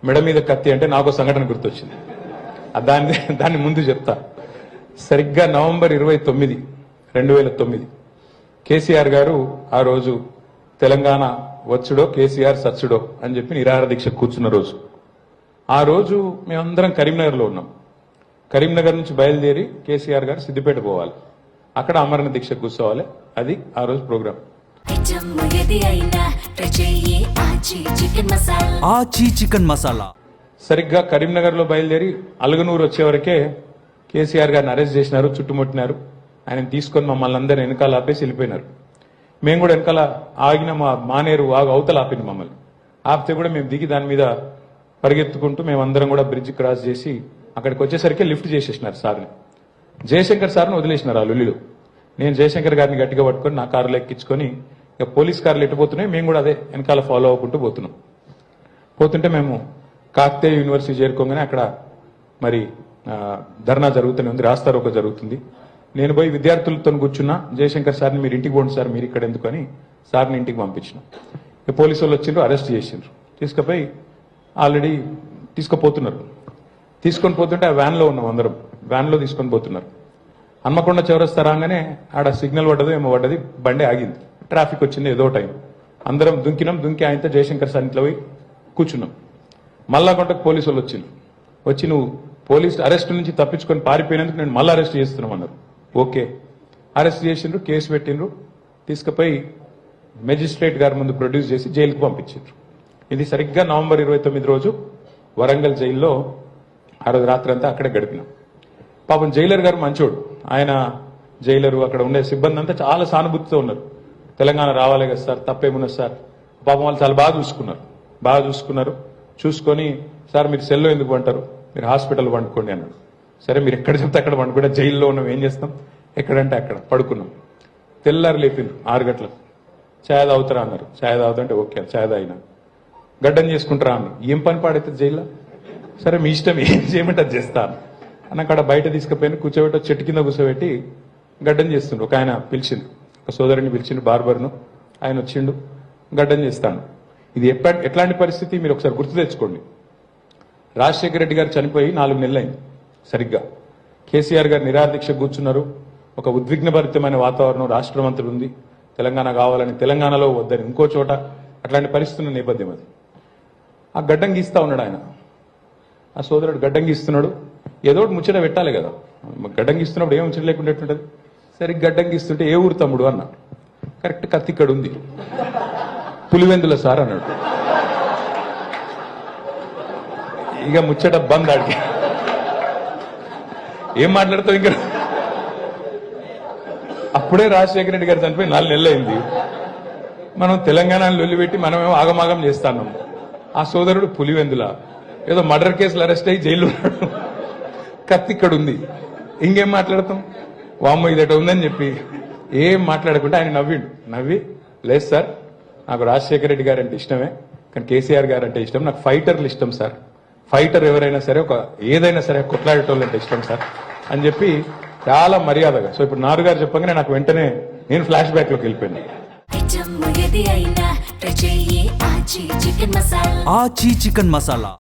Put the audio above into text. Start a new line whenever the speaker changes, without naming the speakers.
మెడ మీద కత్తి అంటే నాకు సంఘటన గుర్తొచ్చింది. దాన్ని ముందు చెప్తా. సరిగ్గా నవంబర్ 29, 2009 కేసీఆర్ గారు ఆ రోజు తెలంగాణ వచ్చుడో కేసీఆర్ సచ్చుడో అని చెప్పి నిరాహార దీక్ష కూర్చున్న రోజు. ఆ రోజు మేమందరం కరీంనగర్లో ఉన్నాం. కరీంనగర్ నుంచి బయలుదేరి కేసీఆర్ గారు సిద్దిపేట పోవాలి. అక్కడ అమరణ దీక్ష కూర్చోవాలి. అది ఆ రోజు ప్రోగ్రాం.
ఆచి చికెన్ మసాలా
సరిగ్గా కరీంనగర్ లో బయలుదేరి అలగనూరు వచ్చే వరకే కేసీఆర్ గారిని అరెస్ట్ చేసినారు, చుట్టుముట్టినారు. ఆయన తీసుకొని మమ్మల్ని అందరినీ వెనకాల ఆపేసి వెళ్ళిపోయినారు. మేము కూడా వెనకాల ఆగిన మా మానేరు అవతల ఆపింది మమ్మల్ని. ఆపితే కూడా మేము దిగి దాని మీద పరిగెత్తుకుంటూ మేమందరం కూడా బ్రిడ్జ్ క్రాస్ చేసి అక్కడికి వచ్చేసరికి లిఫ్ట్ చేసేసినారు సార్ని. జయశంకర్ సార్ని వదిలేసినారు ఆ లుల్లిలో. నేను జయశంకర్ గారిని గట్టిగా పట్టుకొని నా కారులో ఎక్కించుకొని ఇక పోలీస్ కార్లు ఎట్టిపోతున్నాయి, మేము కూడా అదే వెనకాల ఫాలో అవ్వకుంటూ పోతున్నాం. పోతుంటే మేము కాకతీయ యూనివర్సిటీ చేరుకోగానే అక్కడ మరి ధర్నా జరుగుతూనే ఉంది, రాస్తారోకో జరుగుతుంది. నేను పోయి విద్యార్థులతో కూర్చున్నా. జయశంకర్ సార్ని మీరు ఇంటికి పోండి సార్, మీరు ఇక్కడ ఎందుకు అని సార్ని ఇంటికి పంపించిన. పోలీసు వాళ్ళు వచ్చిండ్రు, అరెస్ట్ చేసిండ్రు. తీసుకుపోయి ఆల్రెడీ తీసుకుపోతున్నారు. తీసుకొని పోతుంటే ఆ వ్యాన్లో ఉన్నాం అందరం. వ్యాన్లో తీసుకొని పోతున్నారు. హన్మకొండ చౌరస్తా రాగానే ఆడ సిగ్నల్ పడ్డదో ఏమో పడ్డది, బండి ఆగింది. ట్రాఫిక్ వచ్చింది, ఏదో టైం. అందరం దుంకినాం. దుంకి ఆయనతో జయశంకర్ సార్ ఇంట్లో పోయి కూర్చున్నాం. మళ్ళా కొంటకు పోలీసు వాళ్ళు వచ్చిండ్రు. వచ్చి నువ్వు పోలీసు అరెస్ట్ నుంచి తప్పించుకొని పారిపోయినందుకు నేను మళ్ళీ అరెస్ట్ చేస్తున్నామన్నారు. ఓకే, అరెస్ట్ చేసిండ్రు, కేసు పెట్టిండ్రు. తీసుకుపోయి మెజిస్ట్రేట్ గారి ముందు ప్రొడ్యూస్ చేసి జైలుకు పంపించిండ్రు. ఇది సరిగ్గా నవంబర్ 29 రోజు వరంగల్ జైల్లో ఆ రోజు రాత్రి అంతా అక్కడే గడిపినాం. పాపం జైలర్ గారు మంచోడు. ఆయన జైలరు అక్కడ ఉండే సిబ్బంది అంతా చాలా సానుభూతితో ఉన్నారు. తెలంగాణ రావాలి కదా సార్, తప్పేమున్నది సార్. పాపం వాళ్ళు చాలా బాగా చూసుకున్నారు. చూసుకొని సార్ మీరు సెల్లో ఎందుకు పంటారు, మీరు హాస్పిటల్ పండుకోండి అన్నాడు. సరే మీరు ఎక్కడ చెప్తే అక్కడ పండుకుంటే, జైల్లో ఉన్నాం ఏం చేస్తాం, ఎక్కడంటే అక్కడ పడుకున్నాం. తెల్లారు లేపిండ్రు 6 గంటలకు. ఛాయ్ తాగుతారా అన్నారు. ఛాయ్ తాగుతుంటే ఓకే ఛాయ్ తాగినా. గడ్డం చేసుకుంటారా అని. ఏం పని పాడైతుంది జైల్లో. సరే మీ ఇష్టం, ఏం చేయమంటే అది చేస్తాను అని అక్కడ బయట తీసుకుపోయిన కూర్చోబెట్టి చెట్టు కింద కూర్చోబెట్టి గడ్డం చేస్తుండ్రు. ఒక ఆయన పిలిచిండు, ఒక సోదరుని పిలిచిండు, బార్బర్ను. ఆయన వచ్చిండు, గడ్డం చేస్తాను. ఇది ఎట్లాంటి పరిస్థితి మీరు ఒకసారి గుర్తు తెచ్చుకోండి. రాజశేఖర రెడ్డి గారు చనిపోయి 4 నెలలైంది సరిగ్గా. కేసీఆర్ గారు నిరాహార దీక్ష కూర్చున్నారు. ఒక ఉద్విగ్నభరితమైన వాతావరణం రాష్ట్రం అంతా ఉంది. తెలంగాణ కావాలని, తెలంగాణలో వద్దని ఇంకో చోట అట్లాంటి పరిస్థితున్న నేపథ్యం అది. ఆ గడ్డం గీస్తా ఉన్నాడు ఆయన. ఆ సోదరుడు గడ్డం గీస్తున్నాడు. ఏదో ఒకటి ముచ్చట పెట్టాలి కదా. గడ్డం గీస్తున్నప్పుడు ఏం ముచ్చట లేకుండా ఎట్లుంటది. సరే గడ్డం గీస్తుంటే ఏ ఊరు తమ్ముడు అన్నా. కరెక్ట్ కత్తి ఇక్కడ ఉంది. పులివెందుల సార్ అన్నాడు. ఇక ముచ్చట బంద్. ఆడికి ఏం మాట్లాడతావు ఇంకా. అప్పుడే రాజశేఖర రెడ్డి గారు చనిపోయి 4 నెలలైంది. మనం తెలంగాణలో లొల్లిపెట్టి మనమేమో ఆగమాగం చేస్తాన్నాం. ఆ సోదరుడు పులివెందుల ఏదో మర్డర్ కేసులు అరెస్ట్ అయ్యి జైల్లో ఉన్నాడు. కత్తి ఇక్కడ ఉంది. ఇంకేం మాట్లాడతాం. వామ్మో ఇదట ఉందని చెప్పి ఏం మాట్లాడకుండా ఆయన నవ్వి లేదు సార్, నాకు రాజశేఖర రెడ్డి గారు అంటే ఇష్టమే, కానీ కేసీఆర్ గారు అంటే ఇష్టం. నాకు ఫైటర్లు ఇష్టం సార్. ఫైటర్ ఎవరైనా సరే, ఏదైనా సరే కొట్లాడేటోళ్ళు అంటే ఇష్టం సార్ అని చెప్పి చాలా మర్యాదగా. సో ఇప్పుడు నారు గారు చెప్పగానే నాకు వెంటనే నేను ఫ్లాష్ బ్యాక్ లోకి వెళ్ళిపోయాను.
ఆచి చికెన్ మసాలా